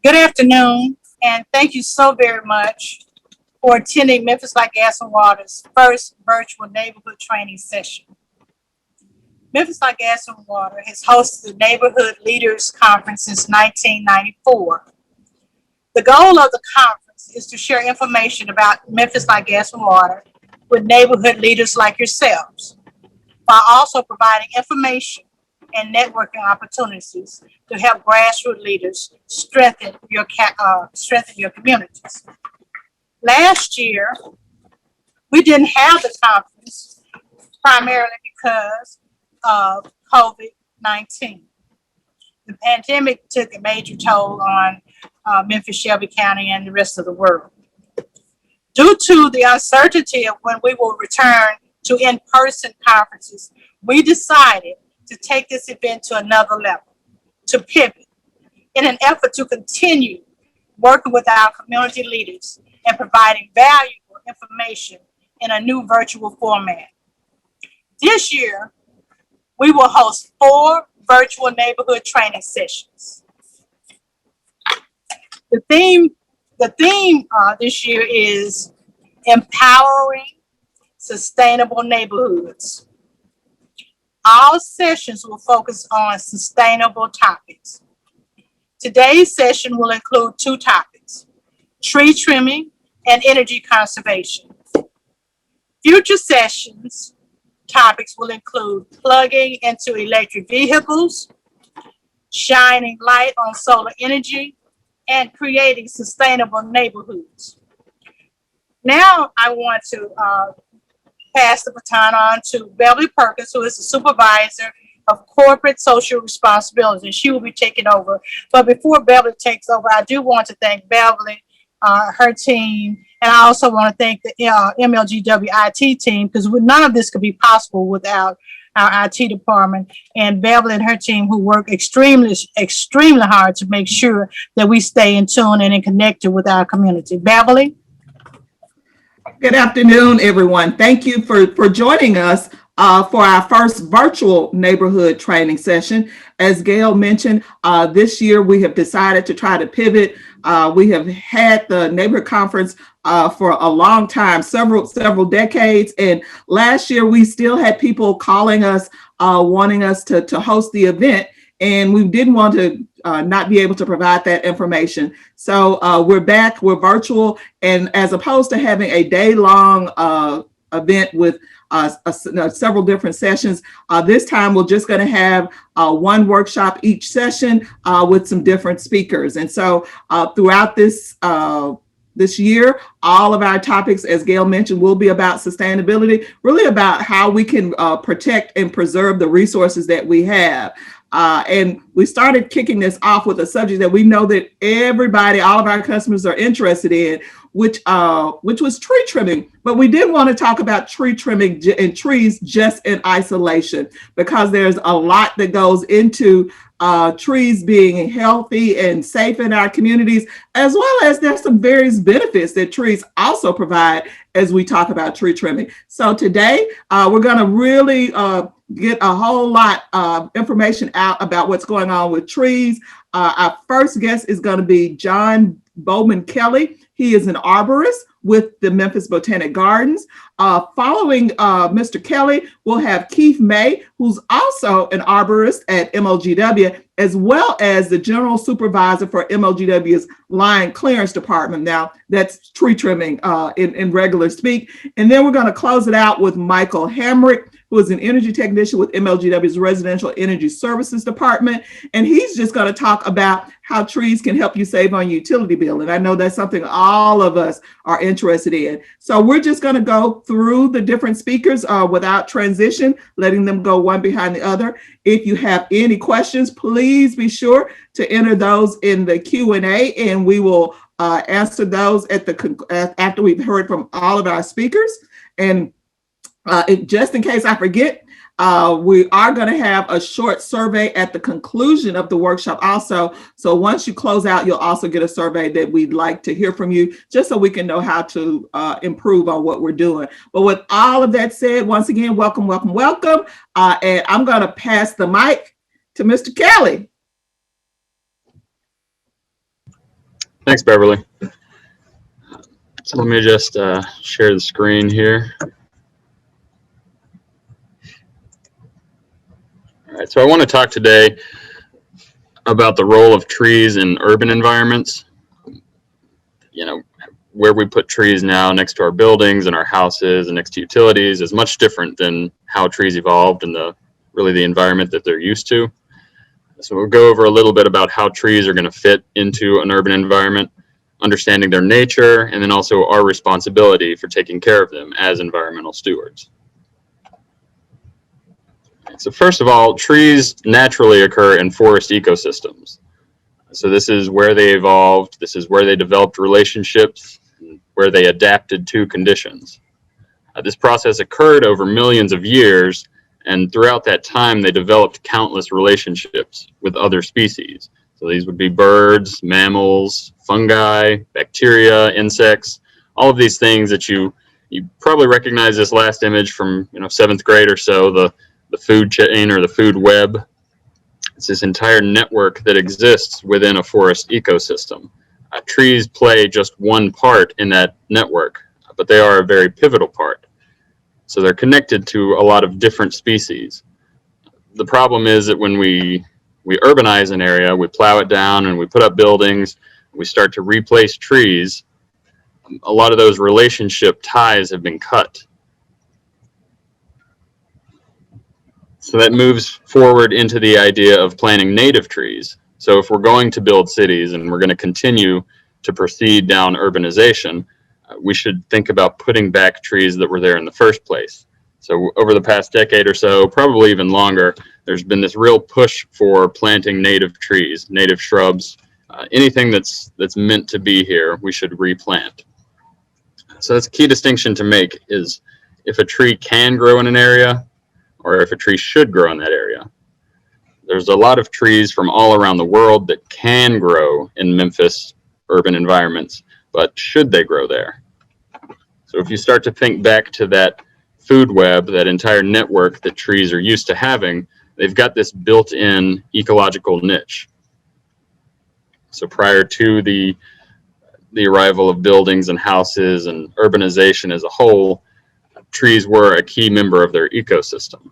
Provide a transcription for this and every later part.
Good afternoon, and thank you so very much for attending Memphis Like Gas and Water's first virtual neighborhood training session. Memphis Like Gas and Water has hosted the Neighborhood Leaders Conference since 1994. The goal of the conference is to share information about Memphis Like Gas and Water with neighborhood leaders like yourselves, while also providing information and networking opportunities to help grassroots leaders strengthen your communities. Last year, we didn't have the conference primarily because of COVID-19. The pandemic took a major toll on Memphis, Shelby County, and the rest of the world. Due to the uncertainty of when we will return to in-person conferences, we decided to take this event to another level, to pivot, in an effort to continue working with our community leaders and providing valuable information in a new virtual format. This year, we will host 4 virtual neighborhood training sessions. The theme this year is empowering sustainable neighborhoods. All sessions will focus on sustainable topics. Today's session will include 2 topics: tree trimming and energy conservation. Future sessions topics will include plugging into electric vehicles, shining light on solar energy, and creating sustainable neighborhoods. Now I want to pass the baton on to Beverly Perkins, who is the Supervisor of Corporate Social Responsibility, and she will be taking over. But before Beverly takes over, I do want to thank Beverly, her team, and I also want to thank the MLGW IT team, because none of this could be possible without our IT department and Beverly and her team, who work extremely hard to make sure that we stay in tune and connected with our community. Beverly? Good afternoon, everyone. Thank you for joining us for our first virtual neighborhood training session. As Gail mentioned, this year we have decided to try to pivot. We have had the neighborhood conference for a long time, several decades. And last year we still had people calling us, wanting us to host the event. And we didn't want to not be able to provide that information. So we're back, we're virtual, and as opposed to having a day-long event with several different sessions, this time we're just going to have 1 workshop each session with some different speakers. And so throughout this year, all of our topics, as Gail mentioned, will be about sustainability, really about how we can protect and preserve the resources that we have. And we started kicking this off with a subject that we know that everybody, all of our customers are interested in, which was tree trimming. But we didn't want to talk about tree trimming and trees just in isolation, because there's a lot that goes into trees being healthy and safe in our communities, as well as there's some various benefits that trees also provide as we talk about tree trimming. So today we're going to really get a whole lot of information out about what's going on with trees. Our first guest is going to be John Bowman Kelley. He is an arborist with the Memphis Botanic Gardens. Following Mr. Kelley, we'll have Keith May, who's also an arborist at MLGW, as well as the general supervisor for MLGW's line clearance department. Now, that's tree trimming in regular speak. And then we're going to close it out with Michael Hamrick, who is an energy technician with MLGW's Residential Energy Services Department. And he's just going to talk about how trees can help you save on your utility bill. And I know that's something all of us are interested in. So we're just going to go through the different speakers without transition, letting them go one behind the other. If you have any questions, please be sure to enter those in the Q&A, and we will answer those after we've heard from all of our speakers. And just in case I forget, we are going to have a short survey at the conclusion of the workshop also. So once you close out, you'll also get a survey that we'd like to hear from you, just so we can know how to improve on what we're doing. But with all of that said, once again, welcome. And I'm going to pass the mic to Mr. Kelley. Thanks, Beverly. So let me just share the screen here. All right, so I want to talk today about the role of trees in urban environments. You know, where we put trees now next to our buildings and our houses and next to utilities is much different than how trees evolved and really the environment that they're used to. So we'll go over a little bit about how trees are going to fit into an urban environment, understanding their nature, and then also our responsibility for taking care of them as environmental stewards. So first of all, trees naturally occur in forest ecosystems. So this is where they evolved, this is where they developed relationships, where they adapted to conditions. This process occurred over millions of years, and throughout that time they developed countless relationships with other species. So these would be birds, mammals, fungi, bacteria, insects, all of these things that you probably recognize this last image from 7th grade or so, the food chain or the food web. It's this entire network that exists within a forest ecosystem. Trees play just one part in that network, but they are a very pivotal part. So they're connected to a lot of different species. The problem is that when we urbanize an area, we plow it down and we put up buildings, we start to replace trees, a lot of those relationship ties have been cut. So that moves forward into the idea of planting native trees. So if we're going to build cities and we're going to continue to proceed down urbanization, we should think about putting back trees that were there in the first place. So over the past decade or so, probably even longer, there's been this real push for planting native trees, native shrubs, anything that's meant to be here, we should replant. So that's a key distinction to make, is if a tree can grow in an area or if a tree should grow in that area. There's a lot of trees from all around the world that can grow in Memphis urban environments, but should they grow there? So if you start to think back to that food web, that entire network that trees are used to having, they've got this built-in ecological niche. So prior to the arrival of buildings and houses and urbanization as a whole, trees were a key member of their ecosystem.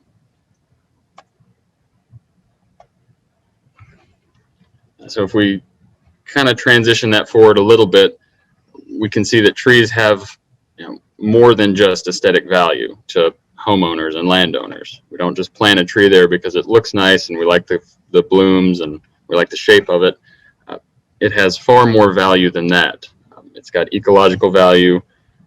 So if we kind of transition that forward a little bit, we can see that trees have more than just aesthetic value to homeowners and landowners. We don't just plant a tree there because it looks nice and we like the blooms and we like the shape of it. It has far more value than that. It's got ecological value,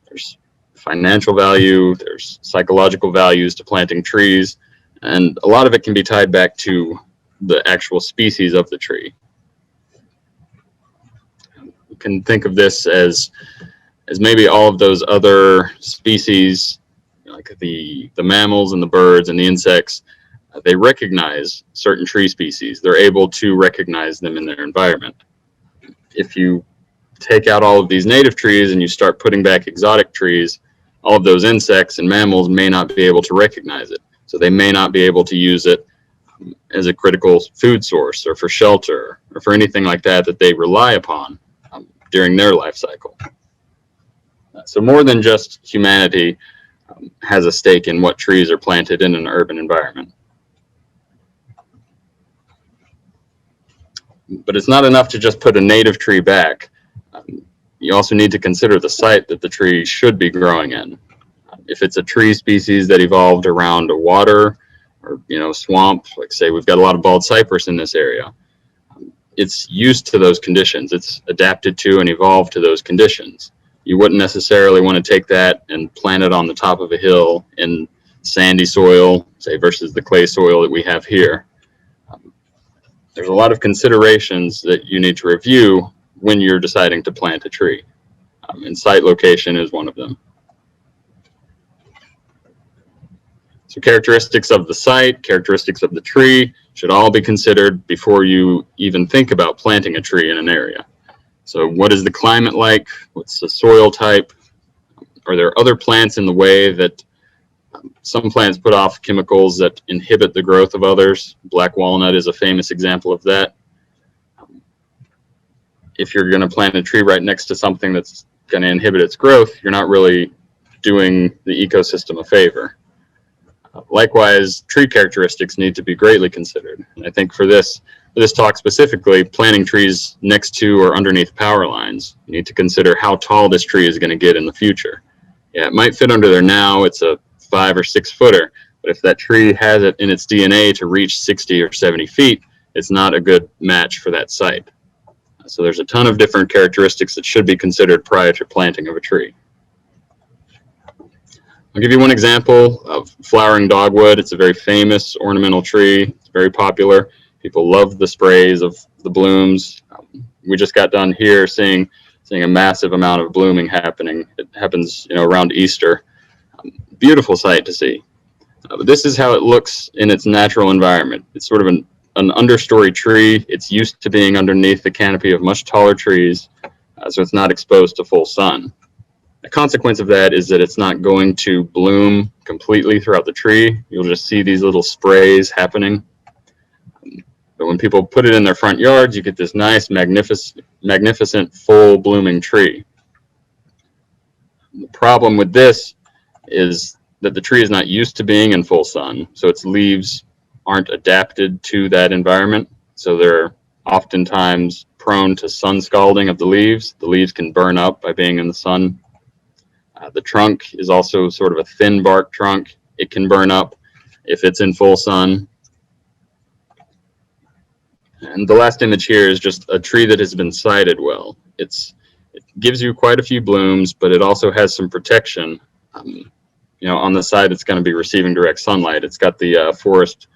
there's financial value, there's psychological values to planting trees, and a lot of it can be tied back to the actual species of the tree. You can think of this as maybe all of those other species, like the mammals and the birds and the insects, they recognize certain tree species. They're able to recognize them in their environment. If you take out all of these native trees and you start putting back exotic trees, all of those insects and mammals may not be able to recognize it. So they may not be able to use it as a critical food source or for shelter or for anything like that that they rely upon during their life cycle. So more than just humanity has a stake in what trees are planted in an urban environment. But it's not enough to just put a native tree back. You also need to consider the site that the tree should be growing in. If it's a tree species that evolved around a water or swamp, like say we've got a lot of bald cypress in this area, it's used to those conditions. It's adapted to and evolved to those conditions. You wouldn't necessarily want to take that and plant it on the top of a hill in sandy soil, say, versus the clay soil that we have here. There's a lot of considerations that you need to review when you're deciding to plant a tree, and site location is one of them. So characteristics of the site, characteristics of the tree should all be considered before you even think about planting a tree in an area. So what is the climate like? What's the soil type? Are there other plants in the way that some plants put off chemicals that inhibit the growth of others? Black walnut is a famous example of that. if you're going to plant a tree right next to something that's going to inhibit its growth, you're not really doing the ecosystem a favor. Likewise, tree characteristics need to be greatly considered. And I think for this talk specifically, planting trees next to or underneath power lines, you need to consider how tall this tree is going to get in the future. Yeah, it might fit under there now, it's a 5 or 6 footer, but if that tree has it in its DNA to reach 60 or 70 feet, it's not a good match for that site. So there's a ton of different characteristics that should be considered prior to planting of a tree. I'll give you one example of flowering dogwood. It's a very famous ornamental tree. It's very popular. People love the sprays of the blooms. We just got done here seeing a massive amount of blooming happening. It happens, around Easter. Beautiful sight to see. But this is how it looks in its natural environment. It's sort of an understory tree. It's used to being underneath the canopy of much taller trees, so it's not exposed to full sun. The consequence of that is that it's not going to bloom completely throughout the tree. You'll just see these little sprays happening. But when people put it in their front yards, you get this nice, magnificent full blooming tree. The problem with this is that the tree is not used to being in full sun, so its leaves aren't adapted to that environment. So they're oftentimes prone to sun scalding of the leaves. The leaves can burn up by being in the sun. The trunk is also sort of a thin bark trunk. It can burn up if it's in full sun. And the last image here is just a tree that has been sited well. It gives you quite a few blooms, but it also has some protection. On the side, it's going to be receiving direct sunlight. It's got the forest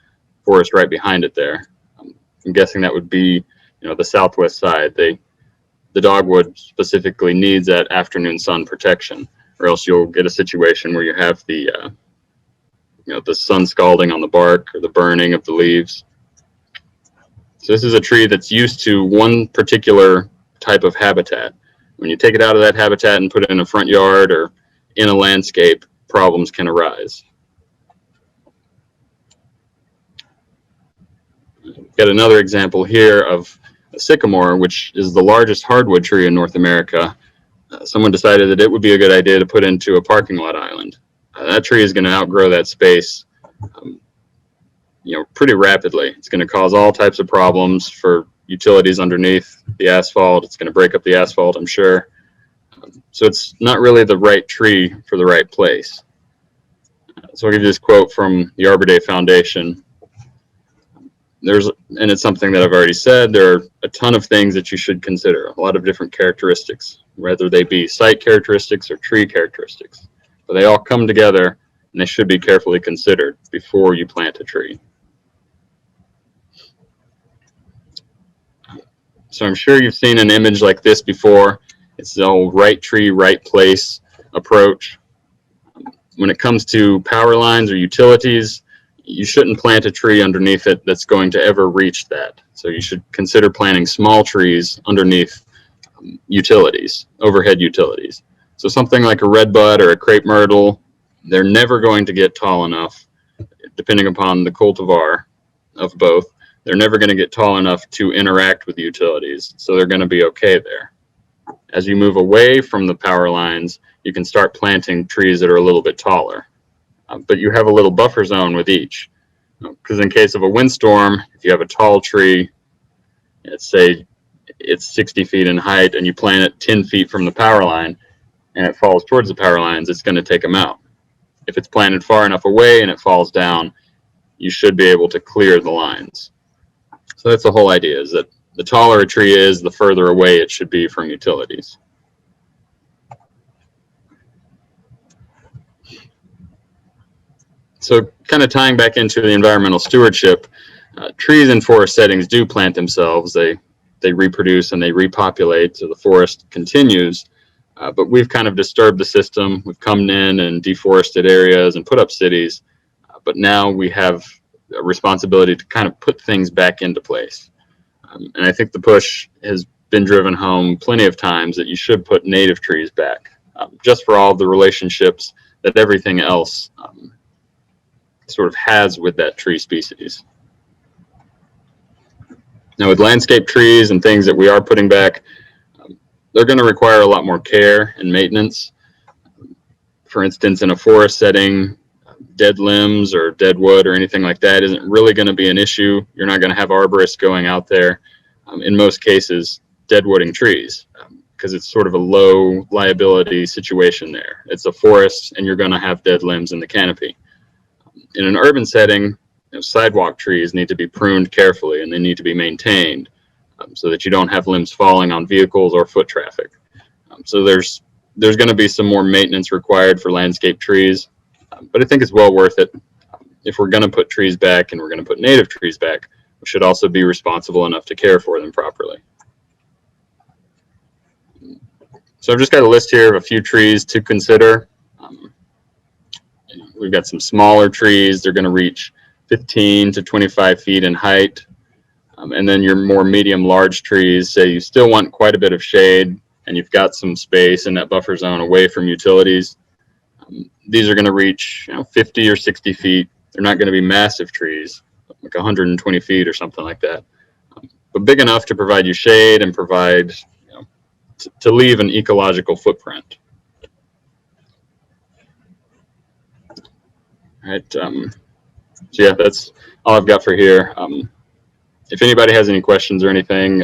right behind it there. I'm guessing that would be, the southwest side. The dogwood specifically needs that afternoon sun protection, or else you'll get a situation where you have the sun scalding on the bark or the burning of the leaves. So this is a tree that's used to one particular type of habitat. When you take it out of that habitat and put it in a front yard or in a landscape, problems can arise. Got another example here of a sycamore, which is the largest hardwood tree in North America. Someone decided that it would be a good idea to put into a parking lot island. That tree is going to outgrow that space, pretty rapidly. It's going to cause all types of problems for utilities underneath the asphalt. It's going to break up the asphalt, I'm sure. So it's not really the right tree for the right place. So I'll give you this quote from the Arbor Day Foundation. And it's something that I've already said, there are a ton of things that you should consider, a lot of different characteristics, whether they be site characteristics or tree characteristics. But they all come together and they should be carefully considered before you plant a tree. So I'm sure you've seen an image like this before. It's the old right tree, right place approach. When it comes to power lines or utilities, you shouldn't plant a tree underneath it that's going to ever reach that. So you should consider planting small trees underneath utilities, overhead utilities. So something like a redbud or a crepe myrtle, they're never going to get tall enough, depending upon the cultivar of both. They're never going to get tall enough to interact with the utilities, so they're going to be okay there. As you move away from the power lines, you can start planting trees that are a little bit taller. But you have a little buffer zone with each. Because in case of a windstorm, if you have a tall tree, let's say it's 60 feet in height, and you plant it 10 feet from the power line, and it falls towards the power lines, it's going to take them out. If it's planted far enough away and it falls down, you should be able to clear the lines. So that's the whole idea, is that the taller a tree is, the further away it should be from utilities. So kind of tying back into the environmental stewardship, trees in forest settings do plant themselves. They reproduce and they repopulate, so the forest continues. But we've kind of disturbed the system. We've come in and deforested areas and put up cities. But now we have a responsibility to kind of put things back into place. And I think the push has been driven home plenty of times that you should put native trees back, just for all of the relationships that everything else sort of has with that tree species. Now with landscape trees and things that we are putting back, they're going to require a lot more care and maintenance. For instance, in a forest setting, dead limbs or dead wood or anything like that isn't really going to be an issue. You're not going to have arborists going out there, in most cases, deadwooding trees, because it's sort of a low liability situation there. It's a forest and you're going to have dead limbs in the canopy. In an urban setting, sidewalk trees need to be pruned carefully and they need to be maintained so that you don't have limbs falling on vehicles or foot traffic. So there's going to be some more maintenance required for landscape trees, but I think it's well worth it. If we're going to put trees back and we're going to put native trees back, we should also be responsible enough to care for them properly. So I've just got a list here of a few trees to consider. We've got some smaller trees. They're going to reach 15 to 25 feet in height. And then your more medium large trees, say you still want quite a bit of shade and you've got some space in that buffer zone away from utilities. These are going to reach 50 or 60 feet. They're not going to be massive trees, like 120 feet or something like that, but big enough to provide you shade and provide, to leave an ecological footprint. All right. So yeah, that's all I've got for here. If anybody has any questions or anything,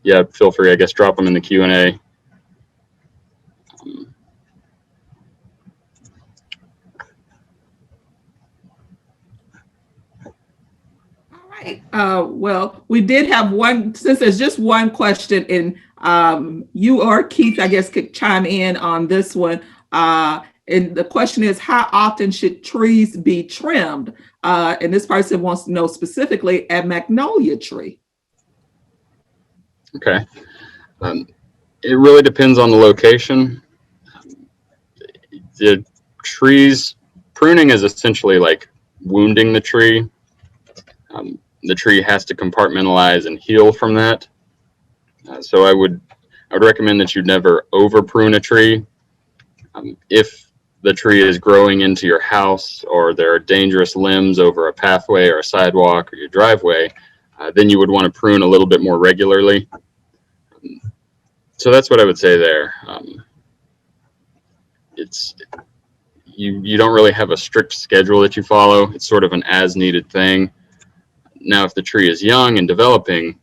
yeah, feel free, I guess, drop them in the Q&A. All right. Well, we did have one, since there's just one question, and you or Keith, I guess, could chime in on this one. And the question is, how often should trees be trimmed? And this person wants to know specifically a magnolia tree. Okay. It really depends on the location. The trees, pruning is essentially like wounding the tree. The tree has to compartmentalize and heal from that. So I would recommend that you never over prune a tree. If the tree is growing into your house or there are dangerous limbs over a pathway or a sidewalk or your driveway, then you would want to prune a little bit more regularly. So that's what I would say there. You don't really have a strict schedule that you follow. It's sort of an as needed thing. Now, if the tree is young and developing,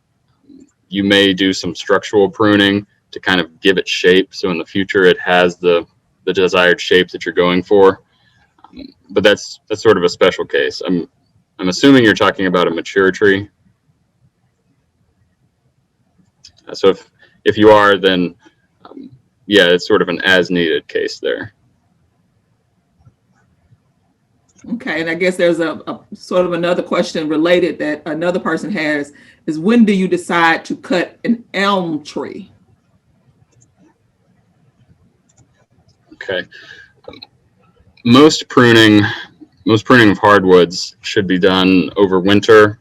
you may do some structural pruning to kind of give it shape. So in the future, it has the desired shape that you're going for. But that's sort of a special case. I'm assuming you're talking about a mature tree. So if you are, then yeah, it's sort of an as needed case there. Okay, and I guess there's a sort of another question related that another person has is, when do you decide to cut an elm tree? Okay. Most pruning of hardwoods should be done over winter,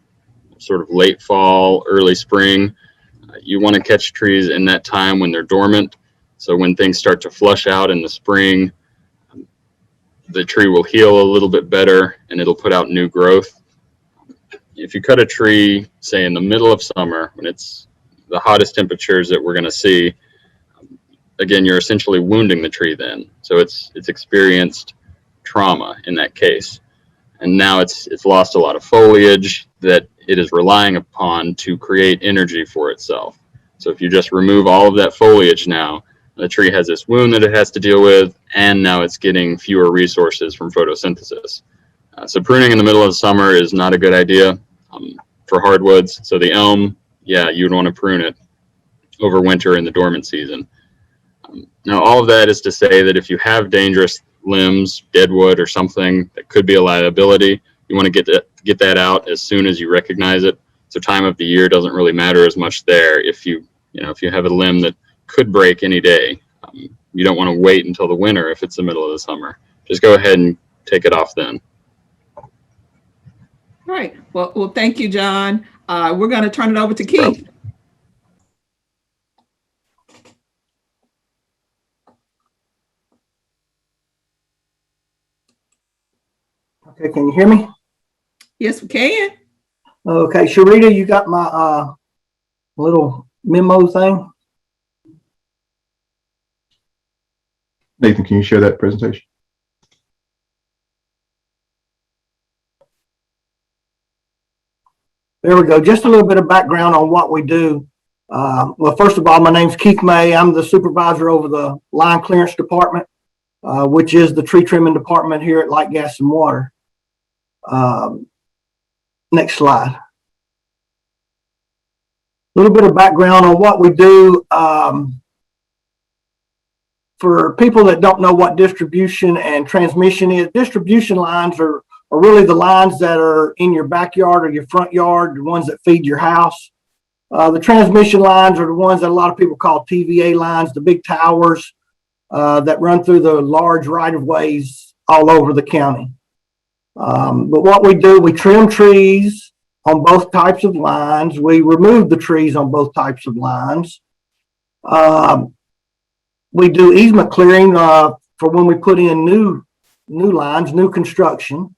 sort of late fall, early spring. You want to catch trees in that time when they're dormant. So when things start to flush out in the spring, the tree will heal a little bit better and it'll put out new growth. If you cut a tree, say in the middle of summer, when it's the hottest temperatures that we're going to see, again, you're essentially wounding the tree then. So it's experienced trauma in that case. And now it's lost a lot of foliage that it is relying upon to create energy for itself. So if you just remove all of that foliage now, the tree has this wound that it has to deal with, and now it's getting fewer resources from photosynthesis. So pruning in the middle of summer is not a good idea for hardwoods. So the elm, yeah, you'd want to prune it over winter in the dormant season. Now, all of that is to say that if you have dangerous limbs, dead wood or something that could be a liability, you want to get that out as soon as you recognize it. So time of the year doesn't really matter as much there. If you have a limb that could break any day, you don't want to wait until the winter if it's the middle of the summer. Just go ahead and take it off then. All right. Well, thank you, John. We're going to turn it over to Keith. Okay, can you hear me? Yes, we can. Okay, Sharita, you got my little memo thing? Nathan, can you share that presentation? There we go. Just a little bit of background on what we do. Well, first of all, my name's Keith May. I'm the supervisor over the line clearance department, which is the tree trimming department here at Light, Gas, and Water. Next slide. A little bit of background on what we do. For people that don't know what distribution and transmission is, distribution lines are really the lines that are in your backyard or your front yard, the ones that feed your house. The transmission lines are the ones that a lot of people call TVA lines, the big towers that run through the large right-of-ways all over the county. But what we do, we trim trees on both types of lines. We remove the trees on both types of lines. We do easement clearing for when we put in new lines, new construction.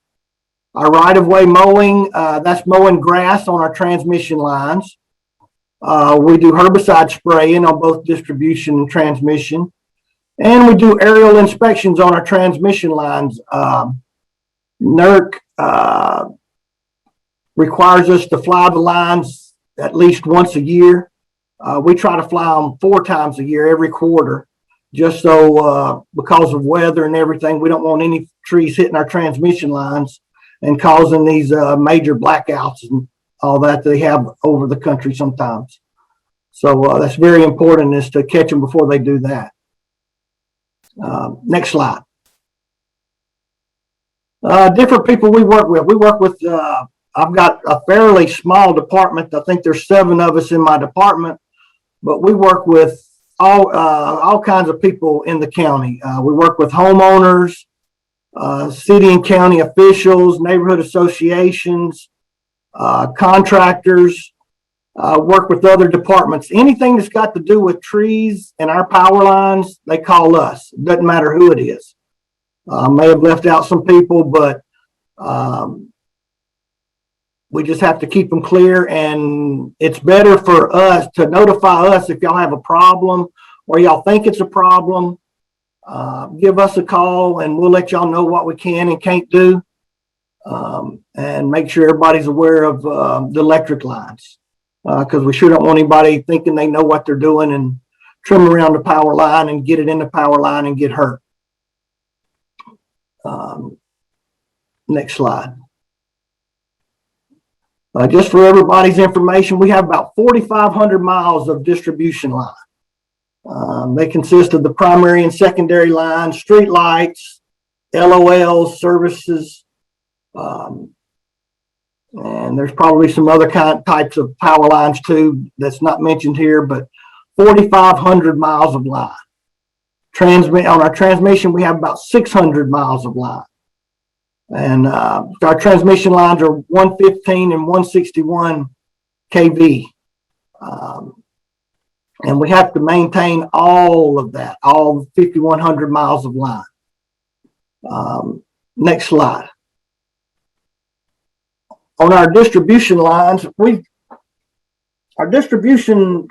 Our right-of-way mowing, that's mowing grass on our transmission lines. We do herbicide spraying on both distribution and transmission. And we do aerial inspections on our transmission lines. NERC requires us to fly the lines at least once a year. We try to fly them 4 times a year, every quarter, just so because of weather and everything, we don't want any trees hitting our transmission lines and causing these major blackouts and all that they have over the country sometimes. So that's very important, is to catch them before they do that. Next slide. Different people we work with. We work with, I've got a fairly small department. I think there's 7 of us in my department, but we work with all kinds of people in the county. We work with homeowners, city and county officials, neighborhood associations, contractors, work with other departments. Anything that's got to do with trees and our power lines, they call us. It doesn't matter who it is. May have left out some people, but we just have to keep them clear. And it's better for us to notify us if y'all have a problem or y'all think it's a problem. Give us a call and we'll let y'all know what we can and can't do, and make sure everybody's aware of the electric lines, because we sure don't want anybody thinking they know what they're doing and trim around the power line and get it in the power line and get hurt. Next slide. Just for everybody's information, we have about 4,500 miles of distribution line. They consist of the primary and secondary lines, street lights, LOLs, services, and there's probably some other types of power lines too that's not mentioned here, but 4,500 miles of line. On our transmission, we have about 600 miles of line. And our transmission lines are 115 and 161 kV. And we have to maintain all of that, all 5,100 miles of line. Next slide. On our distribution lines, cutting our distribution,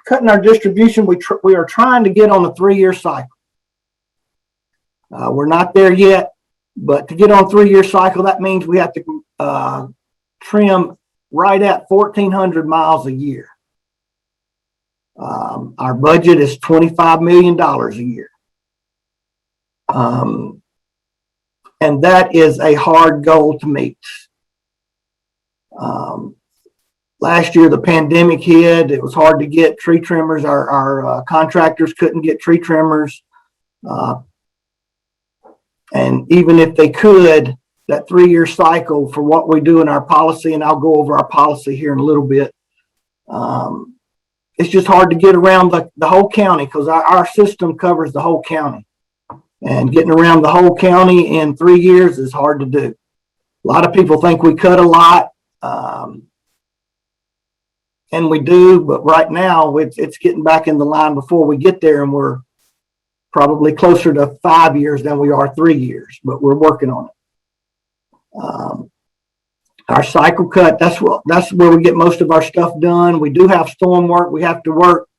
we are trying to get on a 3-year cycle. We're not there yet, but to get on a 3-year cycle, that means we have to trim right at 1,400 miles a year. Our budget is $25 million a year. And that is a hard goal to meet. Last year, the pandemic hit. It was hard to get tree trimmers. Our contractors couldn't get tree trimmers. And even if they could, that 3-year cycle for what we do in our policy, and I'll go over our policy here in a little bit, it's just hard to get around the whole county, because our system covers the whole county. And getting around the whole county in 3 years is hard to do. A lot of people think we cut a lot, and we do, but right now it's getting back in the line before we get there, and we're probably closer to 5 years than we are 3 years, but we're working on it. Our cycle cut, that's where we get most of our stuff done. We do have storm work. We have to work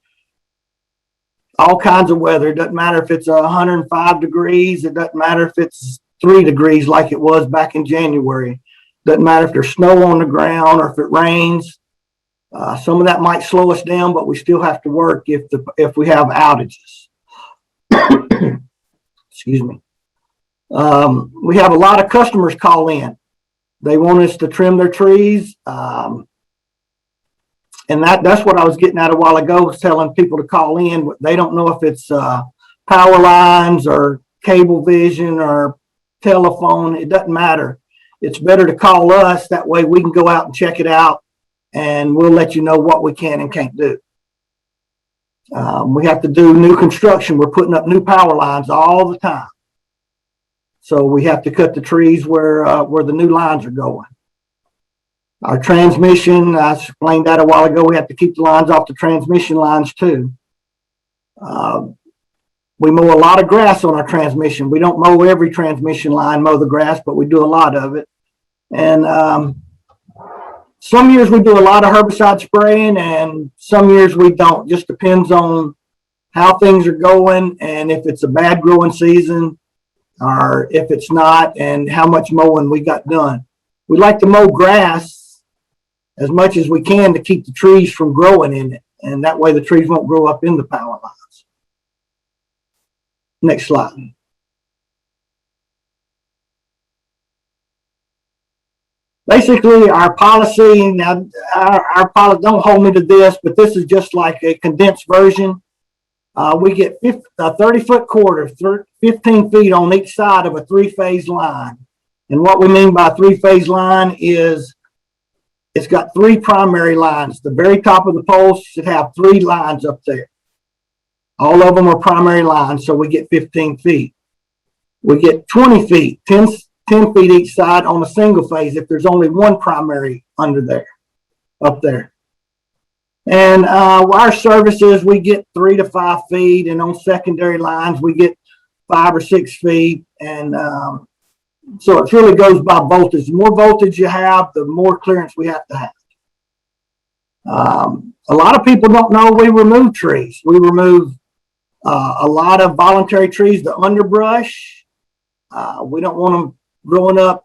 all kinds of weather. It doesn't matter if it's 105 degrees. It doesn't matter if it's 3 degrees like it was back in January. Doesn't matter if there's snow on the ground or if it rains. Some of that might slow us down, but we still have to work if we have outages. Excuse me. We have a lot of customers call in. They want us to trim their trees. And that's what I was getting at a while ago, was telling people to call in. They don't know if it's power lines or cable vision or telephone. It doesn't matter. It's better to call us. That way we can go out and check it out, and we'll let you know what we can and can't do. We have to do new construction. We're putting up new power lines all the time. So we have to cut the trees where the new lines are going. Our transmission, I explained that a while ago, we have to keep the lines off the transmission lines too. We mow a lot of grass on our transmission. We don't mow every transmission line, mow the grass, but we do a lot of it. And some years we do a lot of herbicide spraying, and some years we don't. Just depends on how things are going and if it's a bad growing season or if it's not, and how much mowing we got done. We like to mow grass as much as we can to keep the trees from growing in it, and that way the trees won't grow up in the power lines. Next slide. Basically, our policy, now our policy, don't hold me to this, but this is just like a condensed version. We get a 30-foot quarter, 15 feet on each side of a 3-phase line. And what we mean by a 3-phase line is it's got 3 primary lines. The very top of the pole should have 3 lines up there. All of them are primary lines, so we get 15 feet. We get 20 feet, 10 feet each side on a single phase if there's only one primary under there, up there. And our services, we get 3 to 5 feet, and on secondary lines, we get 5 or 6 feet. And so it really goes by voltage. The more voltage you have, the more clearance we have to have. A lot of people don't know we remove trees. We remove a lot of voluntary trees, the underbrush. We don't want them growing up.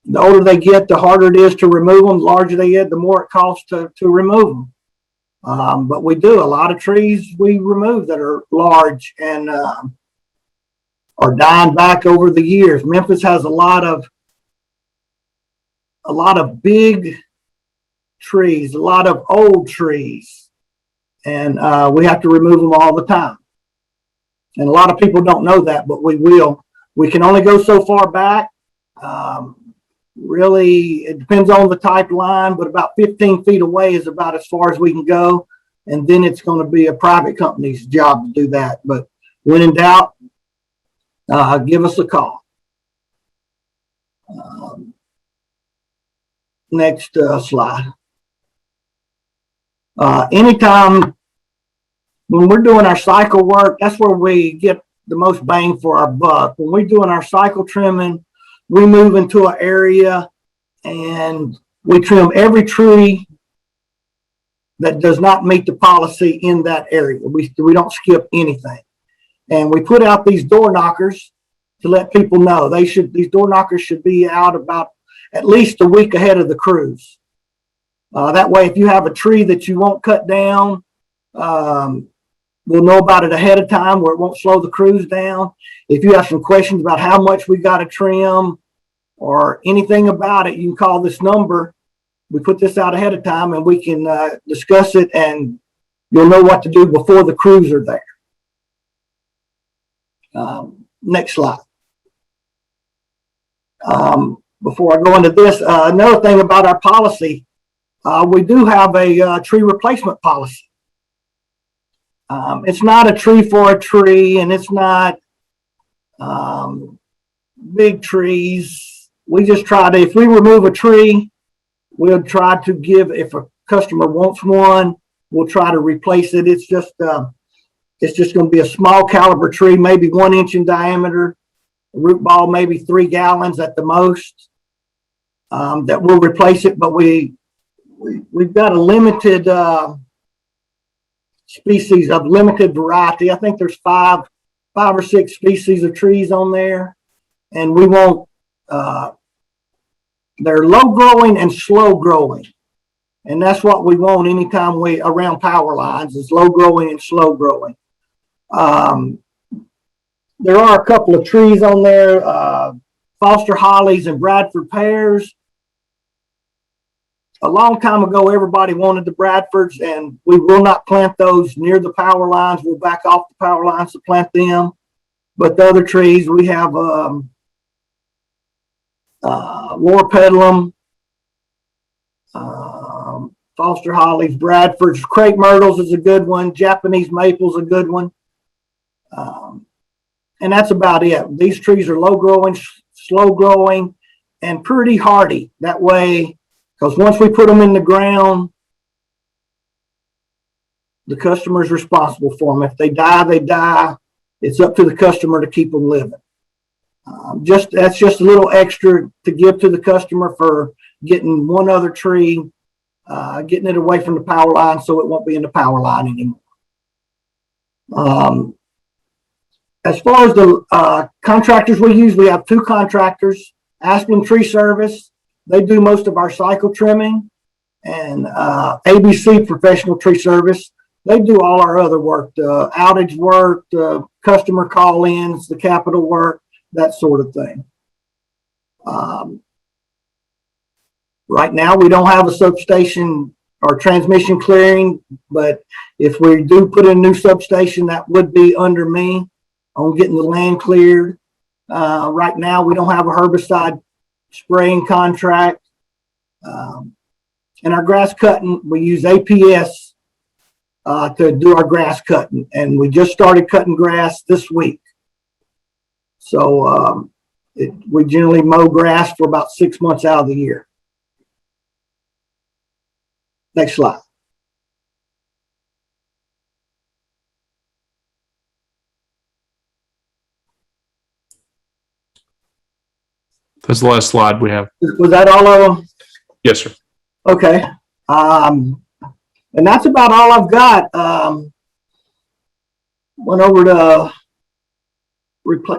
The older they get, the harder it is to remove them. The larger they get, the more it costs to remove them. But we do a lot of trees we remove that are large and are dying back over the years. Memphis has a lot of big trees, a lot of old trees, and we have to remove them all the time. And a lot of people don't know that, but we will. We can only go so far back. Really, it depends on the type of line, but about 15 feet away is about as far as we can go. And then it's going to be a private company's job to do that. But when in doubt, give us a call. Next slide. Anytime when we're doing our cycle work, that's where we get the most bang for our buck. When we're doing our cycle trimming, we move into an area and we trim every tree that does not meet the policy in that area. We don't skip anything. And we put out these door knockers to let people know. These door knockers should be out about at least a week ahead of the crews. That way, if you have a tree that you won't cut down, we'll know about it ahead of time where it won't slow the crews down. If you have some questions about how much we got to trim or anything about it, you can call this number. We put this out ahead of time and we can discuss it, and you'll know what to do before the crews are there. Next slide. Before I go into this, another thing about our policy, we do have a tree replacement policy. It's not a tree for a tree, and it's not big trees. We just try to, if we remove a tree, we'll try to give, if a customer wants one, we'll try to replace it. It's just going to be a small caliber tree, maybe 1 inch in diameter, root ball maybe 3 gallons at the most, that will replace it. But we've got a limited species of limited variety. I think there's five or six species of trees on there, and we want they're low growing and slow growing, and that's what we want anytime we around power lines is low growing and slow growing. There are a couple of trees on there, Foster hollies and Bradford pears. A long time ago, everybody wanted the Bradfords, and we will not plant those near the power lines. We'll back off the power lines to plant them. But the other trees, we have Loropetalum, Foster hollies, Bradfords, crepe myrtles is a good one. Japanese maple's a good one. And that's about it. These trees are low growing, slow growing, and pretty hardy. That way, because once we put them in the ground, the customer is responsible for them. If they die, they die. It's up to the customer to keep them living. That's just a little extra to give to the customer for getting one other tree, getting it away from the power line so it won't be in the power line anymore. As far as the contractors we use, we have two contractors, Aspen Tree Service. They do most of our cycle trimming, and ABC Professional Tree Service. They do all our other work, the outage work, the customer call-ins, the capital work, that sort of thing. Right now, we don't have a substation or transmission clearing, but if we do put in a new substation, that would be under me on getting the land cleared. Right now, we don't have a herbicide spraying contract. And our grass cutting, we use APS to do our grass cutting. And we just started cutting grass this week. So we generally mow grass for about 6 months out of the year. Next slide. That's the last slide we have. Was that all of them? Yes, sir. Okay. And that's about all I've got. Went over to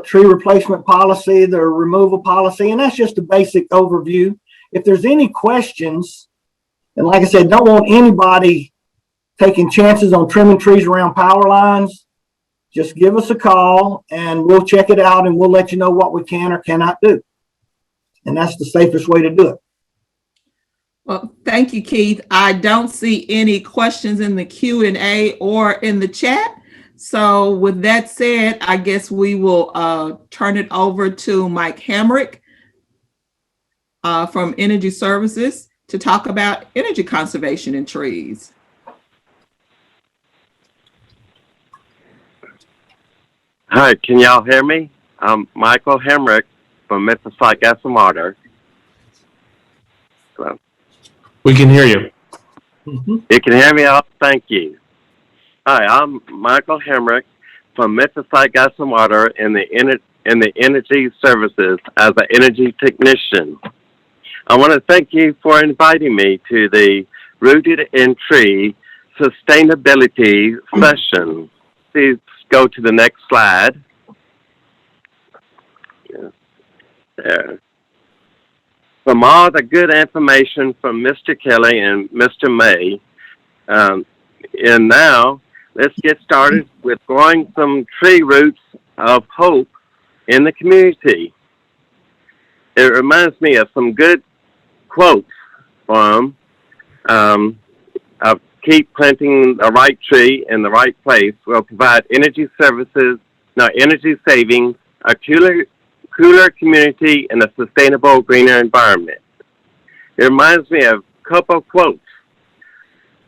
tree replacement policy, the removal policy, and that's just a basic overview. If there's any questions, and like I said, don't want anybody taking chances on trimming trees around power lines, just give us a call and we'll check it out and we'll let you know what we can or cannot do. And that's the safest way to do it. Well, thank you, Keith. I don't see any questions in the Q&A or in the chat. So with that said, I guess we will turn it over to Mike Hamrick from Energy Services to talk about energy conservation in trees. Hi, can y'all hear me? I'm Michael Hamrick from Memphis Gas and Water. Hello. We can hear you. You can hear me all? Thank you. Hi, I'm Michael Hamrick from Memphis Gas and Water in the Energy Services as an energy technician. I want to thank you for inviting me to the Rooted in Tree Sustainability session. Please go to the next slide. Yeah. There. From all the good information from Mr. Kelley and Mr. May, and now let's get started with growing some tree roots of hope in the community. It reminds me of some good quotes from keep planting the right tree in the right place will provide energy savings, a cooler community, and a sustainable greener environment. It reminds me of a couple of quotes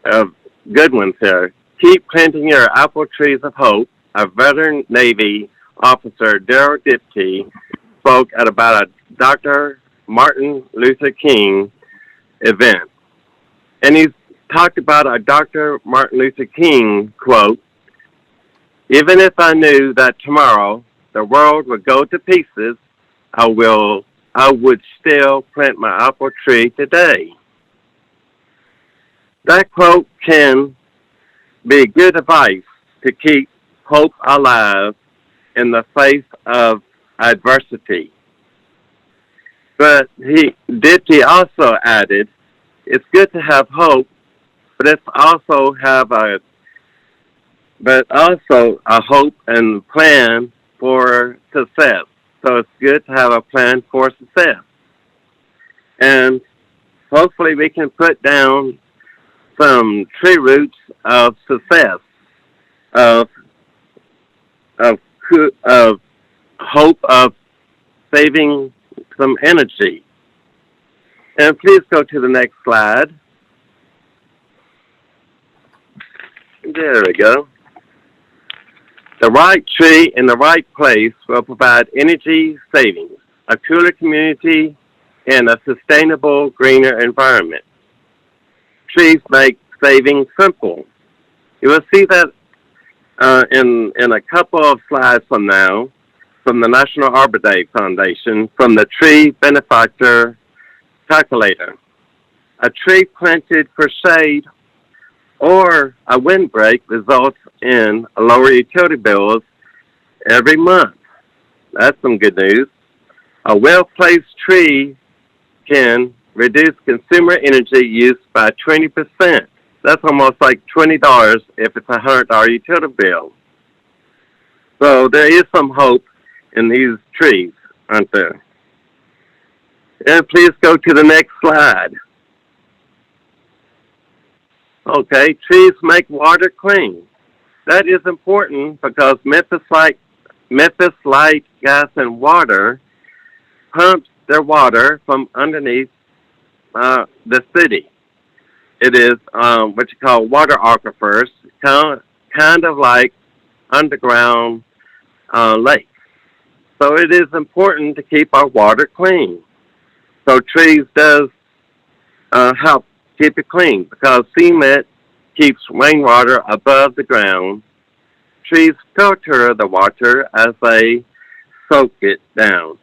of good ones here. Keep planting your apple trees of hope. A veteran Navy officer, Daryl Dipty, spoke at about a Dr. Martin Luther King event. And he talked about a Dr. Martin Luther King quote, "Even if I knew that tomorrow the world would go to pieces, I would still plant my apple tree today." That quote can be good advice to keep hope alive in the face of adversity. But he also added, it's good to have hope, but it's also a hope and plan for success. So it's good to have a plan for success. And hopefully we can put down some tree roots of success, of hope of saving some energy. And please go to the next slide. There we go. The right tree in the right place will provide energy savings, a cooler community, and a sustainable, greener environment. Trees make saving simple. You will see that in a couple of slides from now, from the National Arbor Day Foundation, from the Tree Benefactor Calculator. A tree planted for shade or a windbreak results in lower utility bills every month. That's some good news. A well-placed tree can reduce consumer energy use by 20%. That's almost like $20 if it's a $100 utility bill. So there is some hope in these trees, aren't there? And please go to the next slide. Okay, trees make water clean. That is important because Memphis Light, Gas, and Water pumps their water from underneath the city. It is what you call water aquifers, kind of like underground lakes. So it is important to keep our water clean. So trees does help keep it clean because cement keeps rainwater above the ground. Trees filter the water as they soak it down.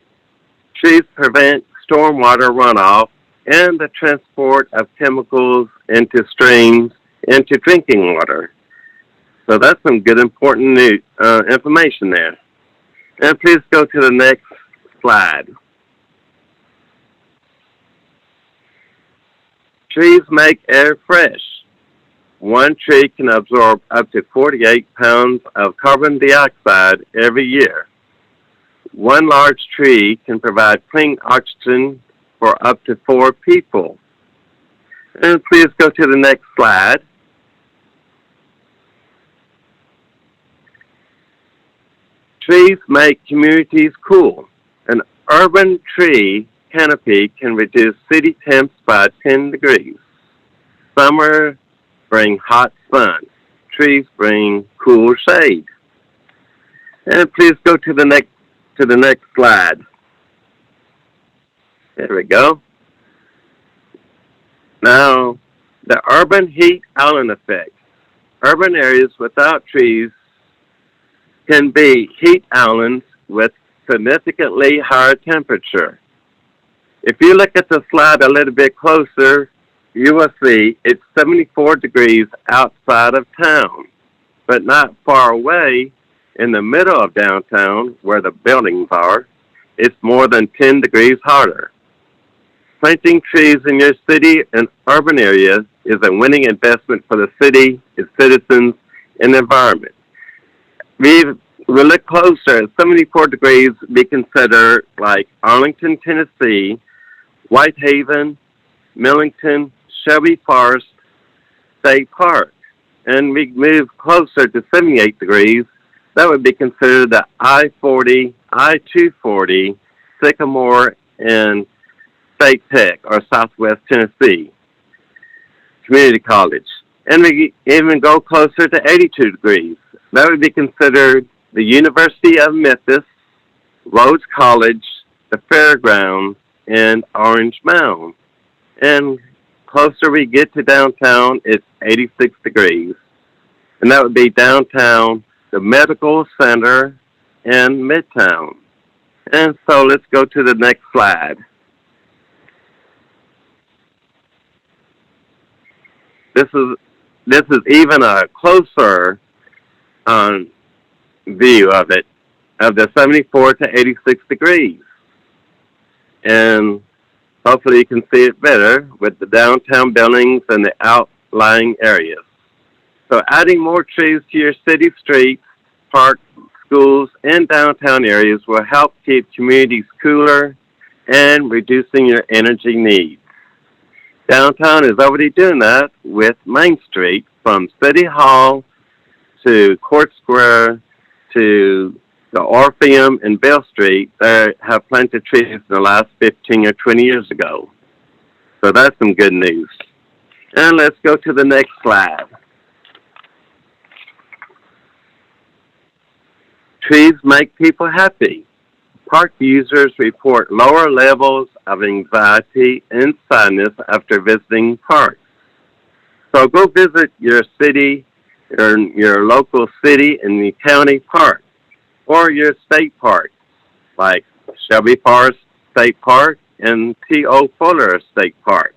Trees prevent stormwater runoff and the transport of chemicals into streams into drinking water. So that's some good important new information there. And please go to the next slide. Trees make air fresh. One tree can absorb up to 48 pounds of carbon dioxide every year. One large tree can provide clean oxygen for up to 4 people. And please go to the next slide. Trees make communities cool. An urban tree canopy can reduce city temps by 10 degrees. Summer bring hot sun. Trees bring cool shade. And please go to the next slide. There we go. Now, the urban heat island effect. Urban areas without trees can be heat islands with significantly higher temperature. If you look at the slide a little bit closer, you will see it's 74 degrees outside of town, but not far away in the middle of downtown where the buildings are, it's more than 10 degrees hotter. Planting trees in your city and urban areas is a winning investment for the city, its citizens, and the environment. We look closer, 74 degrees, we consider like Arlington, Tennessee, Whitehaven, Millington, Shelby Forest State Park. And we move closer to 78 degrees, that would be considered the I-40, I-240, Sycamore, and State Tech, or Southwest Tennessee Community College. And we even go closer to 82 degrees. That would be considered the University of Memphis, Rhodes College, the Fairgrounds, and Orange Mound. And closer we get to downtown, it's 86 degrees. And that would be downtown, the Medical Center, and Midtown. And so let's go to the next slide. this is even a closer view of it, of the 74 to 86 degrees. And hopefully you can see it better with the downtown buildings and the outlying areas. So adding more trees to your city streets, parks, schools, and downtown areas will help keep communities cooler and reducing your energy needs. Downtown is already doing that with Main Street, from City Hall to Court Square to the Orpheum and Bell Street. They have planted trees in the last 15 or 20 years ago. So that's some good news. And let's go to the next slide. Trees make people happy. Park users report lower levels of anxiety and sadness after visiting parks. So go visit your city, or your local city and the county park, or your state park, like Shelby Forest State Park and T.O. Fuller State Park.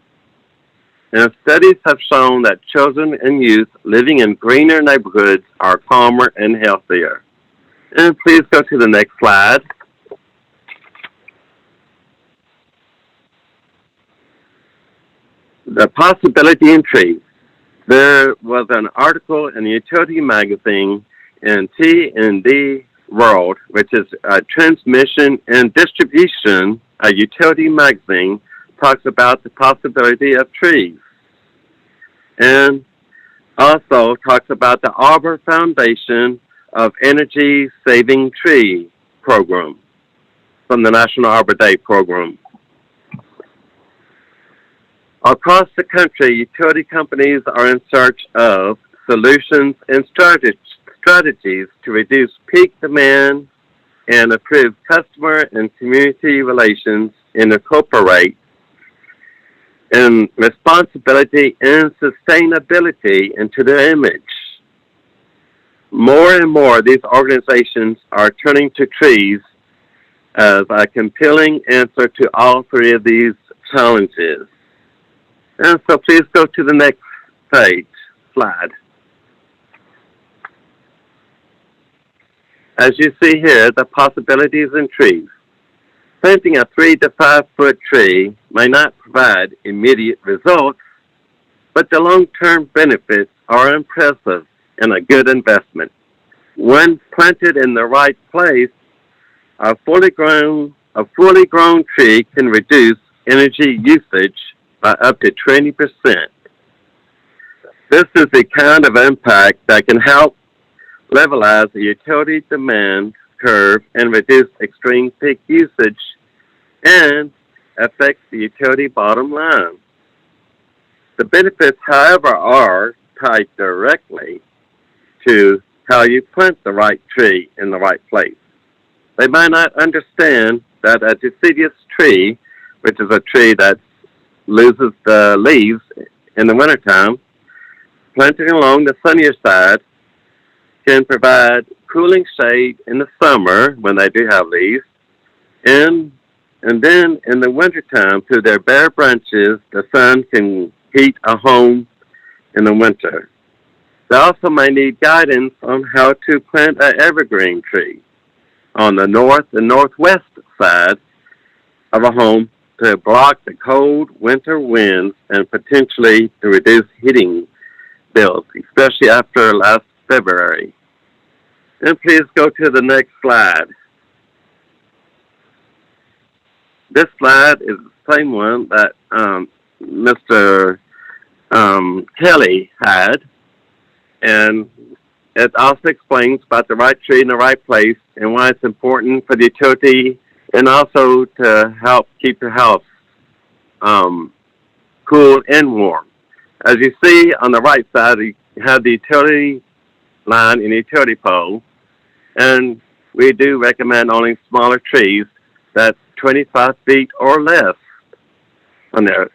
And studies have shown that children and youth living in greener neighborhoods are calmer and healthier. And please go to the next slide. The possibility in trees. There was an article in the Utility Magazine in T&D World, which is a transmission and distribution, a utility magazine, talks about the possibility of trees. And also talks about the Arbor Foundation of Energy Saving Tree program from the National Arbor Day program. Across the country, utility companies are in search of solutions and strategies to reduce peak demand and improve customer and community relations and incorporate in responsibility and sustainability into their image. More and more, these organizations are turning to trees as a compelling answer to all three of these challenges. And so please go to the next slide. As you see here, the possibilities in trees. Planting a 3 to 5 foot tree may not provide immediate results, but the long-term benefits are impressive and a good investment. When planted in the right place, a fully grown tree can reduce energy usage by up to 20%. This is the kind of impact that can help levelize the utility demand curve and reduce extreme peak usage and affects the utility bottom line. The benefits, however, are tied directly to how you plant the right tree in the right place. They might not understand that a deciduous tree, which is a tree that loses the leaves in the wintertime, planting along the sunnier side can provide cooling shade in the summer when they do have leaves, and then in the wintertime, through their bare branches, the sun can heat a home in the winter. They also may need guidance on how to plant an evergreen tree on the north and northwest side of a home to block the cold winter winds and potentially to reduce heating bills, especially after last February. And please go to the next slide. This slide is the same one that Mr. Kelley had, and it also explains about the right tree in the right place and why it's important for the utility and also to help keep your house cool and warm. As you see on the right side, you have the utility line and utility pole, and we do recommend only smaller trees that's 25 feet or less on there.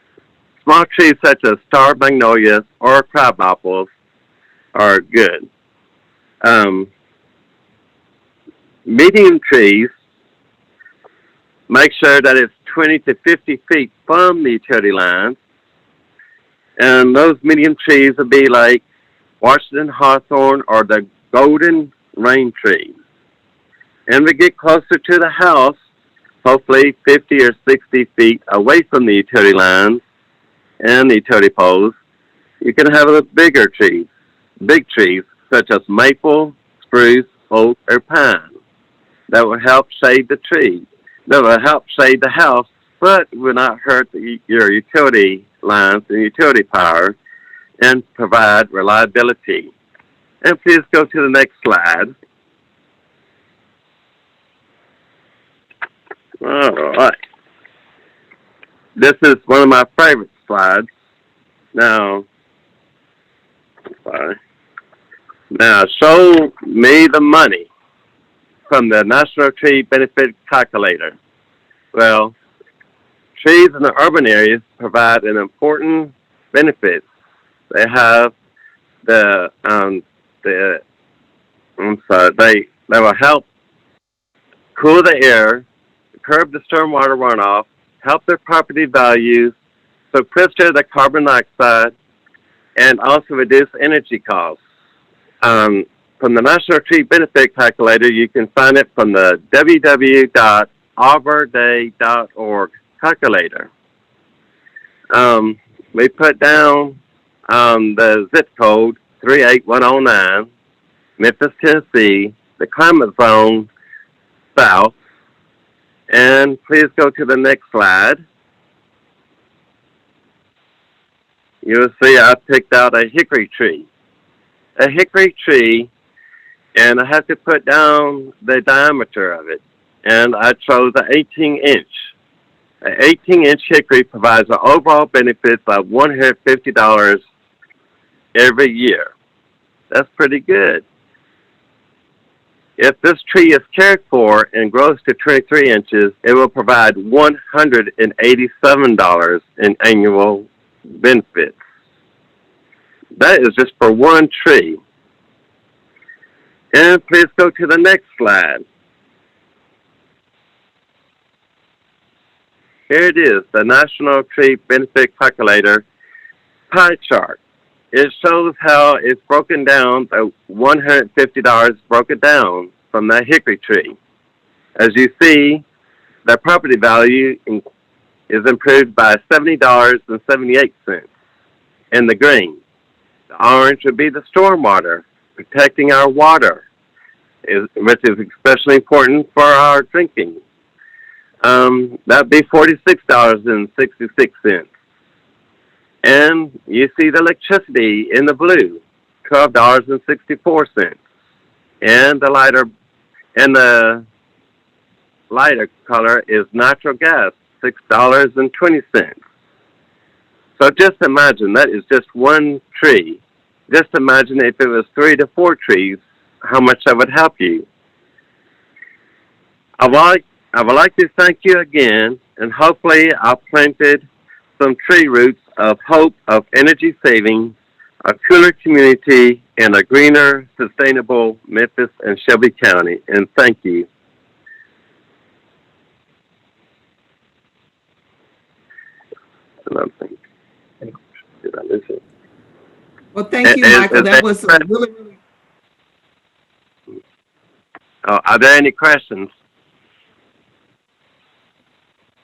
Small trees such as star magnolias or crab apples are good. Medium trees, make sure that it's 20 to 50 feet from the utility lines. And those medium trees would be like Washington hawthorn, or the golden rain tree. And we get closer to the house, hopefully 50 or 60 feet away from the utility lines and the utility poles. You can have the bigger trees, big trees, such as maple, spruce, oak, or pine. That will help shade the tree. That will help shade the house, but will not hurt your utility lines and utility power and provide reliability. And please go to the next slide. All right. This is one of my favorite slides. Now, show me the money from the National Tree Benefit Calculator. Well, trees in the urban areas provide an important benefit. They have they will help cool the air, curb the stormwater runoff, help their property values, sequester the carbon dioxide, and also reduce energy costs. From the National Tree Benefit Calculator, you can find it from the www.arborday.org calculator. We put down the zip code 38109, Memphis, Tennessee, the climate zone south. And please go to the next slide. You'll see I picked out a hickory tree. A hickory tree, and I have to put down the diameter of it. And I chose an 18-inch. An 18-inch hickory provides an overall benefit of $150 every year. That's pretty good. If this tree is cared for and grows to 23 inches, it will provide $187 in annual benefits. That is just for one tree. And please go to the next slide. Here it is, the National Tree Benefit Calculator pie chart. It shows how it's broken down, the $150 broken down from that hickory tree. As you see, the property value is improved by $70.78 in the green. The orange would be the stormwater, protecting our water, which is especially important for our drinking. That'd be $46.66. And you see the electricity in the blue, $12.64. And the lighter color is natural gas, $6.20. So just imagine that is just one tree. Just imagine if it was 3 to 4 trees, how much that would help you. I would like to thank you again, and hopefully I've planted some tree roots of hope of energy saving, a cooler community, and a greener, sustainable Memphis and Shelby County. And thank you. Did I miss it? Well, thank you, Michael. That was really. Are there any questions?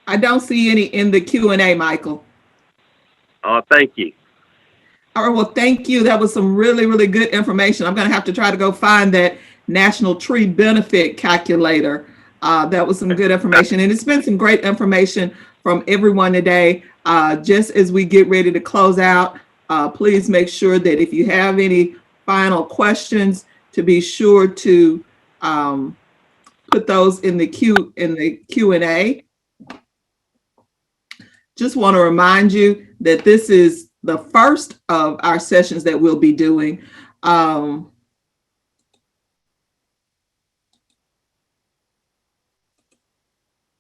I don't see any in the Q&A, Michael. Oh, thank you. All right, well, thank you. That was some really, really good information. I'm going to have to try to go find that National Tree Benefit Calculator. That was some good information. And it's been some great information from everyone today. Just as we get ready to close out, please make sure that if you have any final questions, to be sure to put those in the Q&A. Just want to remind you that this is the first of our sessions that we'll be doing. And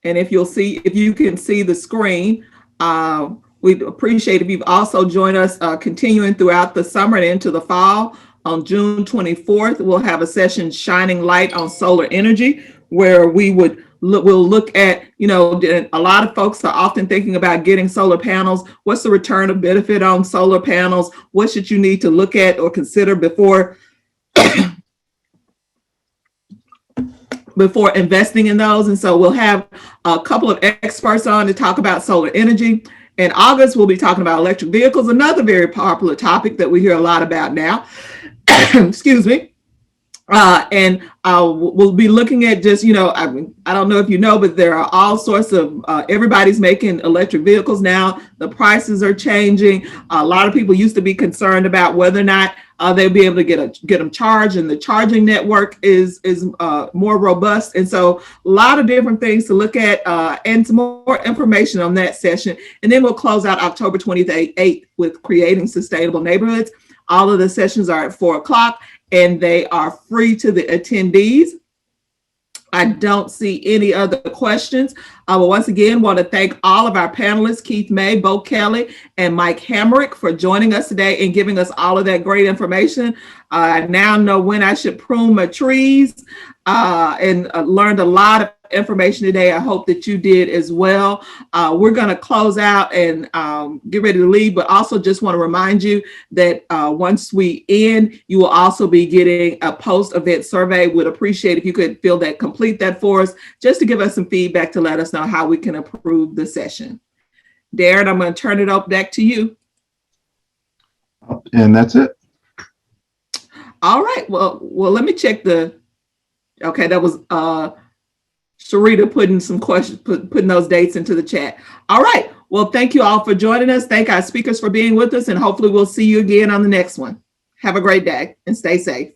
if you can see the screen, we'd appreciate if you've also joined us continuing throughout the summer and into the fall. On June 24th, we'll have a session shining light on solar energy, where we would we'll look at, a lot of folks are often thinking about getting solar panels. What's the return of benefit on solar panels? What should you need to look at or consider before investing in those? And so we'll have a couple of experts on to talk about solar energy. In August, we'll be talking about electric vehicles, another very popular topic that we hear a lot about now. Excuse me. And we'll be looking at just, I don't know if you know, but there are all sorts of, everybody's making electric vehicles now. The prices are changing. A lot of people used to be concerned about whether or not they'll be able to get them charged, and the charging network is more robust. And so a lot of different things to look at, and some more information on that session. And then we'll close out October 28th with creating sustainable neighborhoods. All of the sessions are at 4:00, and they are free to the attendees. I don't see any other questions. I will once again want to thank all of our panelists, Keith May, Bo Kelley, and Mike Hamrick, for joining us today and giving us all of that great information. I now know when I should prune my trees, and learned a lot of information today. I hope that you did as well. We're going to close out and get ready to leave, but also just want to remind you that once we end, you will also be getting a post-event survey. Would appreciate if you could complete that for us, just to give us some feedback to let us know how we can improve the session. Darren, I'm going to turn it up back to you. And that's it. All right. Well, let me check okay, that was Sharita putting some questions, putting those dates into the chat. All right. Well, thank you all for joining us. Thank our speakers for being with us, and hopefully we'll see you again on the next one. Have a great day and stay safe.